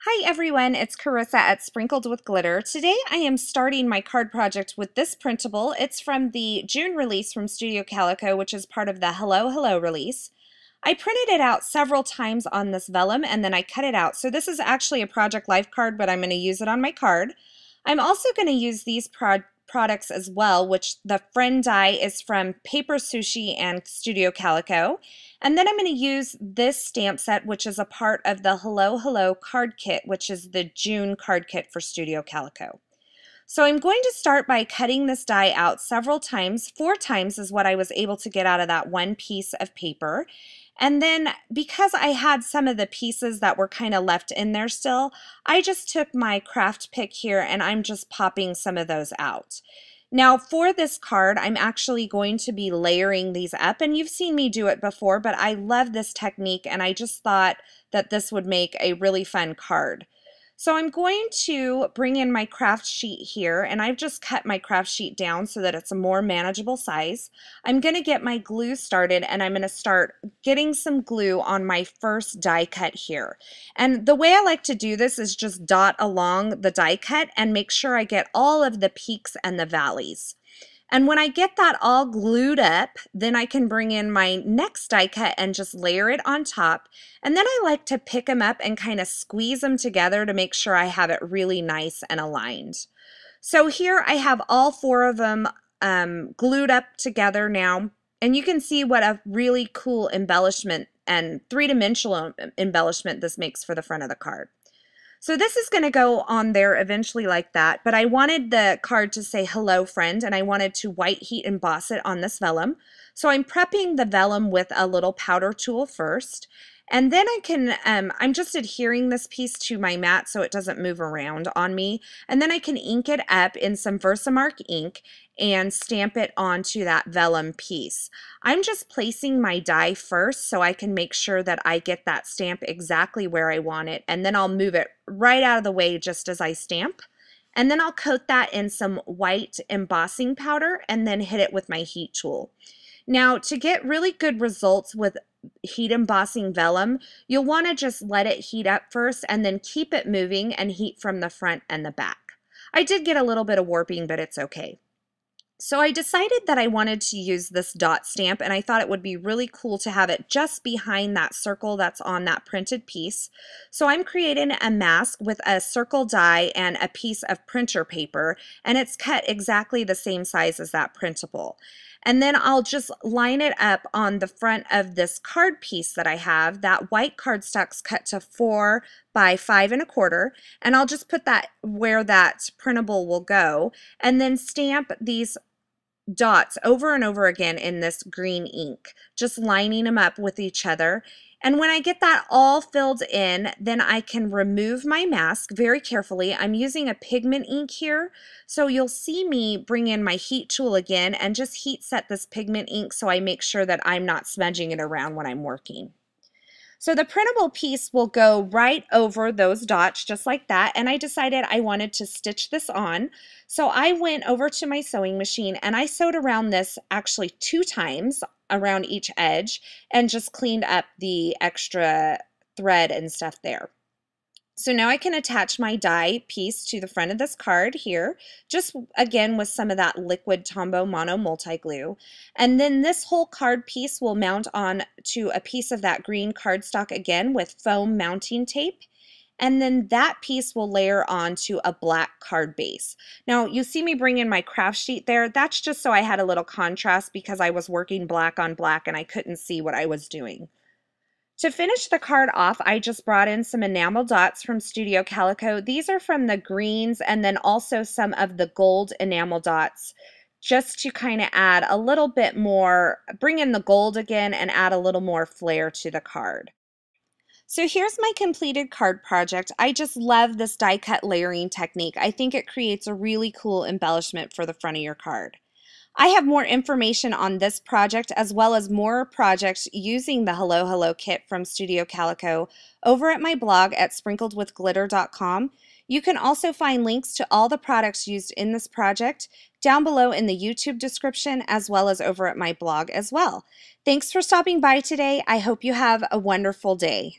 Hi everyone, it's Carissa at Sprinkled with Glitter. Today I am starting my card project with this printable. It's from the June release from Studio Calico, which is part of the Hello Hello release. I printed it out several times on this vellum and then I cut it out. So this is actually a Project Life card, but I'm going to use it on my card. I'm also going to use these products as well, which the friend die is from Paper Sushi and Studio Calico. And then I'm going to use this stamp set, which is a part of the Hello Hello card kit, which is the June card kit for Studio Calico. So I'm going to start by cutting this die out several times. 4 times is what I was able to get out of that one piece of paper. And then because I had some of the pieces that were kind of left in there still, I just took my craft pick here and I'm just popping some of those out. Now for this card, I'm actually going to be layering these up, and you've seen me do it before, but I love this technique and I just thought that this would make a really fun card. So I'm going to bring in my craft sheet here, and I've just cut my craft sheet down so that it's a more manageable size. I'm going to get my glue started, and I'm going to start getting some glue on my first die cut here. And the way I like to do this is just dot along the die cut and make sure I get all of the peaks and the valleys. And when I get that all glued up, then I can bring in my next die cut and just layer it on top. And then I like to pick them up and kind of squeeze them together to make sure I have it really nice and aligned. So here I have all 4 of them glued up together now. And you can see what a really cool embellishment and 3-dimensional embellishment this makes for the front of the card. So this is going to go on there eventually like that, but I wanted the card to say hello friend, and I wanted to white heat emboss it on this vellum. So I'm prepping the vellum with a little powder tool first, and then I can, I'm just adhering this piece to my mat so it doesn't move around on me, and then I can ink it up in some Versamark ink and stamp it onto that vellum piece. I'm just placing my die first so I can make sure that I get that stamp exactly where I want it, and then I'll move it right out of the way just as I stamp. And then I'll coat that in some white embossing powder and then hit it with my heat tool. Now, to get really good results with heat embossing vellum, you'll want to just let it heat up first and then keep it moving and heat from the front and the back. I did get a little bit of warping, but it's okay. So I decided that I wanted to use this dot stamp, and I thought it would be really cool to have it just behind that circle that's on that printed piece. So I'm creating a mask with a circle die and a piece of printer paper, and it's cut exactly the same size as that printable. And then I'll just line it up on the front of this card piece that I have. That white cardstock's cut to 4 by 5 1/4, and I'll just put that where that printable will go, and then stamp these dots over and over again in this green ink, just lining them up with each other. And when I get that all filled in, then I can remove my mask very carefully. I'm using a pigment ink here, so you'll see me bring in my heat tool again and just heat set this pigment ink so I make sure that I'm not smudging it around when I'm working. So the printable piece will go right over those dots just like that, and I decided I wanted to stitch this on. So I went over to my sewing machine and I sewed around this actually 2 times around each edge and just cleaned up the extra thread and stuff there. So now I can attach my die piece to the front of this card here, just again with some of that liquid Tombow Mono multi-glue. And then this whole card piece will mount on to a piece of that green cardstock again with foam mounting tape. And then that piece will layer onto a black card base. Now you see me bring in my craft sheet there. That's just so I had a little contrast because I was working black on black and I couldn't see what I was doing. To finish the card off, I just brought in some enamel dots from Studio Calico. These are from the greens and then also some of the gold enamel dots, just to kind of add a little bit more, bring in the gold again and add a little more flair to the card. So here's my completed card project. I just love this die cut layering technique. I think it creates a really cool embellishment for the front of your card. I have more information on this project as well as more projects using the Hello Hello kit from Studio Calico over at my blog at sprinkledwithglitter.com. You can also find links to all the products used in this project down below in the YouTube description as well as over at my blog as well. Thanks for stopping by today. I hope you have a wonderful day.